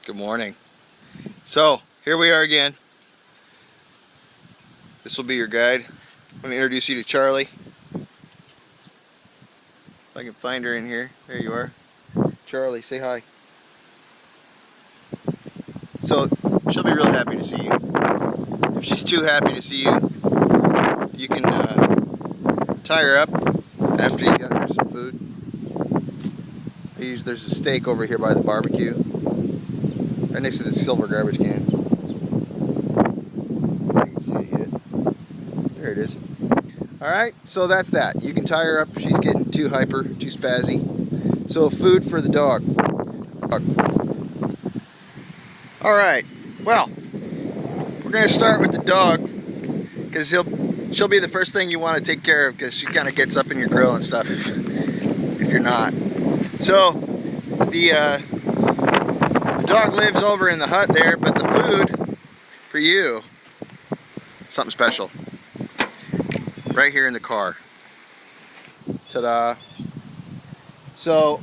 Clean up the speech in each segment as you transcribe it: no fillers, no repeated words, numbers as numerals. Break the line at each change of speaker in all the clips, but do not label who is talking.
Good morning. So here we are again. This will be your guide. I'm going to introduce you to Charlie. If I can find her in here. There you are. Charlie, say hi. So she'll be real happy to see you. If she's too happy to see you, you can tie her up after you got her some food. There's a steak over here by the barbecue, right next to this silver garbage can. You can see it yet. There it is. Alright, so that's that. You can tie her up if she's getting too hyper, too spazzy. So food for the dog. Alright, well, we're going to start with the dog, because she'll be the first thing you want to take care of, because she kind of gets up in your grill and stuff if you're not. So the dog lives over in the hut there, but the food for you, something special, right here in the car. Ta-da! So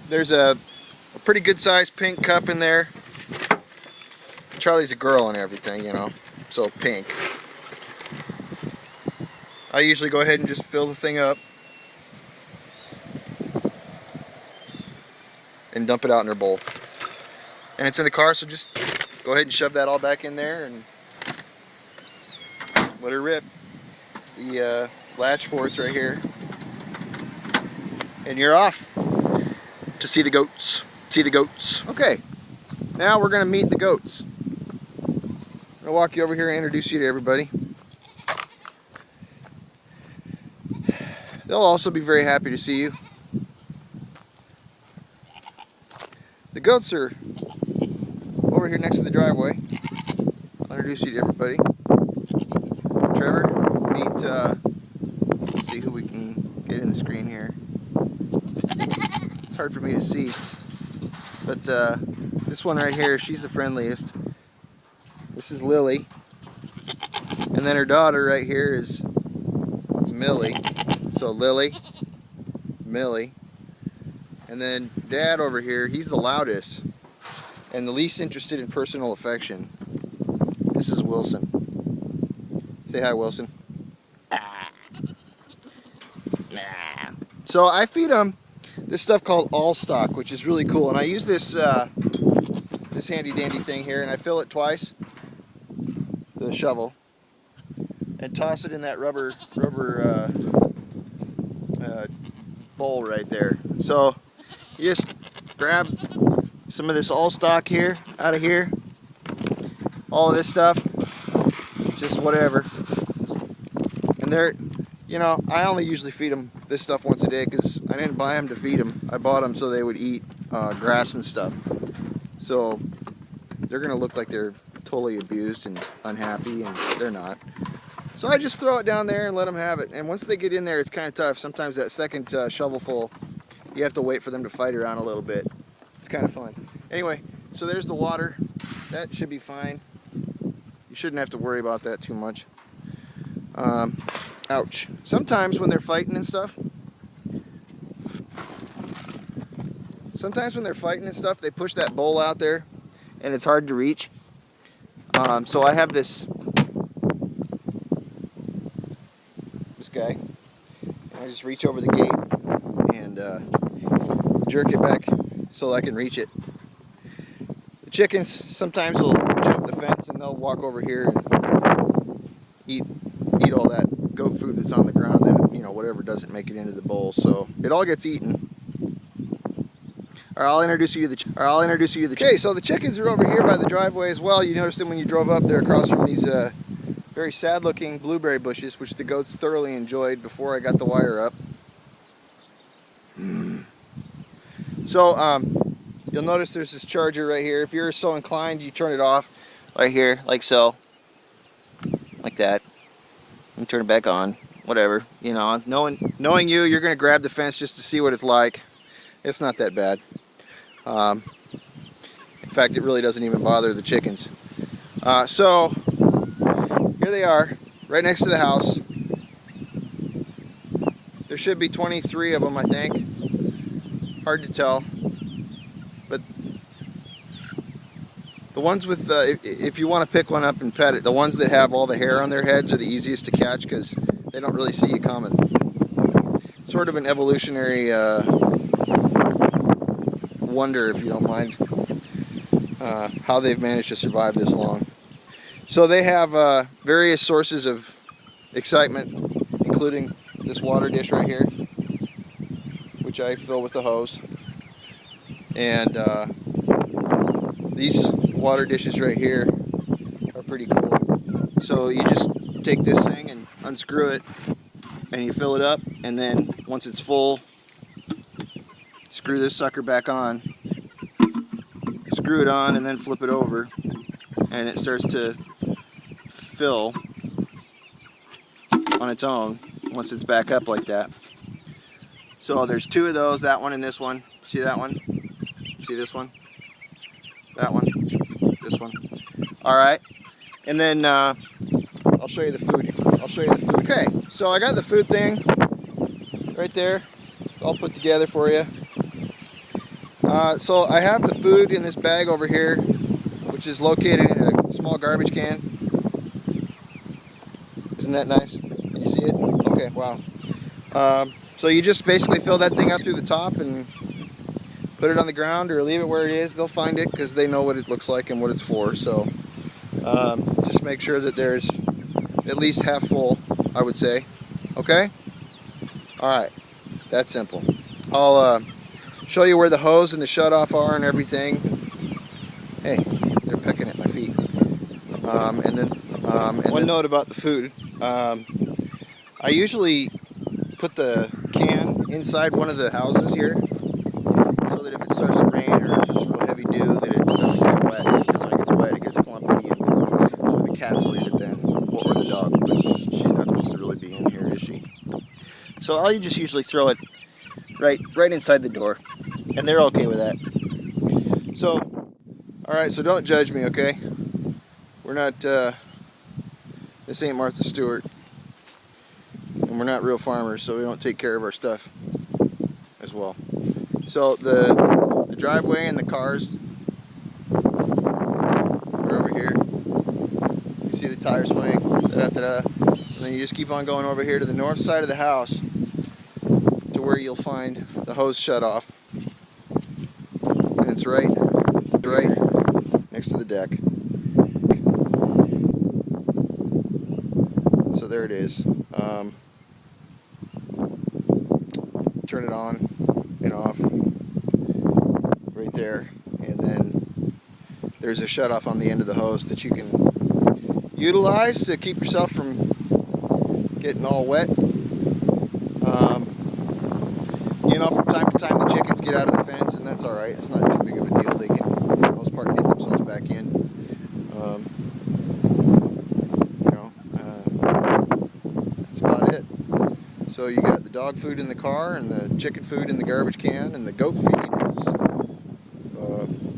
there's a pretty good sized pink cup in there. Charlie's a girl and everything, you know, so pink. I usually go ahead and just fill the thing up and dump it out in her bowl. And it's in the car, so just go ahead and shove that all back in there and let her rip. The latch for it's right here. And you're off to see the goats. Okay, now we're gonna meet the goats. I'm gonna walk you over here and introduce you to everybody. They'll also be very happy to see you. The goats are over here next to the driveway. I'll introduce you to everybody. Trevor, meet, let's see who we can get in the screen here. It's hard for me to see, but this one right here, she's the friendliest. This is Lily, and then her daughter right here is Millie. So Lily, Millie, and then Dad over here, he's the loudest and the least interested in personal affection. This is Wilson. Say hi, Wilson. So I feed them this stuff called All Stock, which is really cool, and I use this this handy dandy thing here, and I fill it twice, the shovel, and toss it in that rubber bowl right there. So you just grab some of this All Stock here, out of here, all of this stuff, just whatever. And they're, you know, I only usually feed them this stuff once a day, because I didn't buy them to feed them. I bought them so they would eat grass and stuff. So they're gonna look like they're totally abused and unhappy, and they're not. So I just throw it down there and let them have it. And once they get in there, it's kind of tough. Sometimes that second shovelful, you have to wait for them to fight around a little bit. It's kind of fun. Anyway, so there's the water. That should be fine. You shouldn't have to worry about that too much. Ouch. Sometimes when they're fighting and stuff, they push that bowl out there, and it's hard to reach. So I have this guy, and I just reach over the gate and jerk it back so I can reach it. The chickens sometimes will jump the fence and they'll walk over here and eat all that goat food that's on the ground, that, you know, whatever doesn't make it into the bowl. So it all gets eaten. I'll introduce you to the okay, so the chickens are over here by the driveway as well. You noticed them when you drove up there, across from these very sad looking blueberry bushes, which the goats thoroughly enjoyed before I got the wire up. So you'll notice there's this charger right here. If you're so inclined, you turn it off right here, like so, like that, and turn it back on, whatever. You know, knowing you're gonna grab the fence just to see what it's like. It's not that bad. In fact, it really doesn't even bother the chickens. So here they are, right next to the house. There should be 23 of them, I think. Hard to tell. But The ones with, if you want to pick one up and pet it, the ones that have all the hair on their heads are the easiest to catch because they don't really see you coming. Sort of an evolutionary wonder, if you don't mind, how they've managed to survive this long. So they have various sources of excitement, including this water dish right here, which I fill with the hose, and these water dishes right here are pretty cool. So you just take this thing and unscrew it, and you fill it up, and then once it's full, screw this sucker back on, screw it on, and then flip it over, and it starts to fill on its own once it's back up like that. So there's two of those, that one and this one. See that one? See this one? That one? This one? Alright. And then I'll show you the food. I'll show you the food. Okay, so I got the food thing right there, all put together for you. So I have the food in this bag over here, which is located in a small garbage can. Isn't that nice? Can you see it? Okay, wow. So you just basically fill that thing up through the top and put it on the ground or leave it where it is. They'll find it because they know what it looks like and what it's for. So just make sure that there's at least half full, I would say. Okay? Alright, that's simple. I'll show you where the hose and the shutoff are and everything. Hey, they're pecking at my feet. One note about the food. I usually put the can inside one of the houses here so that if it starts to rain or if it's real heavy dew that it doesn't get wet, because when it gets wet it gets clumpy and the cats will eat it then, or the dog, but she's not supposed to really be in here, is she? So I'll just usually throw it right inside the door, and they're okay with that. So, alright, so don't judge me, okay? We're not, this ain't Martha Stewart. And we're not real farmers, so we don't take care of our stuff as well. So the driveway and the cars are over here. You see the tire swing, da-da-da-da. And then you just keep on going over here to the north side of the house to where you'll find the hose shut off. And it's right next to the deck. So there it is. Turn it on and off right there, and then there's a shutoff on the end of the hose that you can utilize to keep yourself from getting all wet. You know, from time to time the chickens get out of the fence, and that's alright. It's not too big of a deal. They can, for the most part, get themselves back in. That's about it. So you got the dog food in the car, and the chicken food in the garbage can, and the goat feed is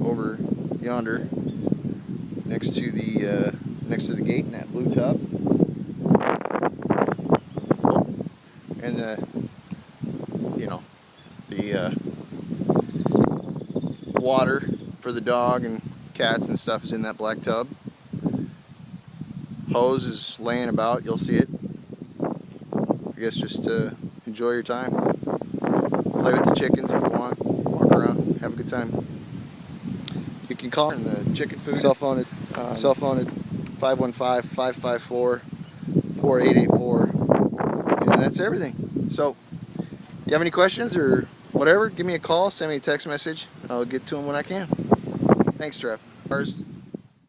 over yonder next to the gate in that blue tub. And the water for the dog and cats and stuff is in that black tub. Hose is laying about, you'll see it. I guess just enjoy your time. Play with the chickens if you want. Walk around, have a good time. You can call in the chicken food cell phone at 515-554-4884, and that's everything. So, you have any questions or whatever? Give me a call, send me a text message. I'll get to them when I can. Thanks, Trevor.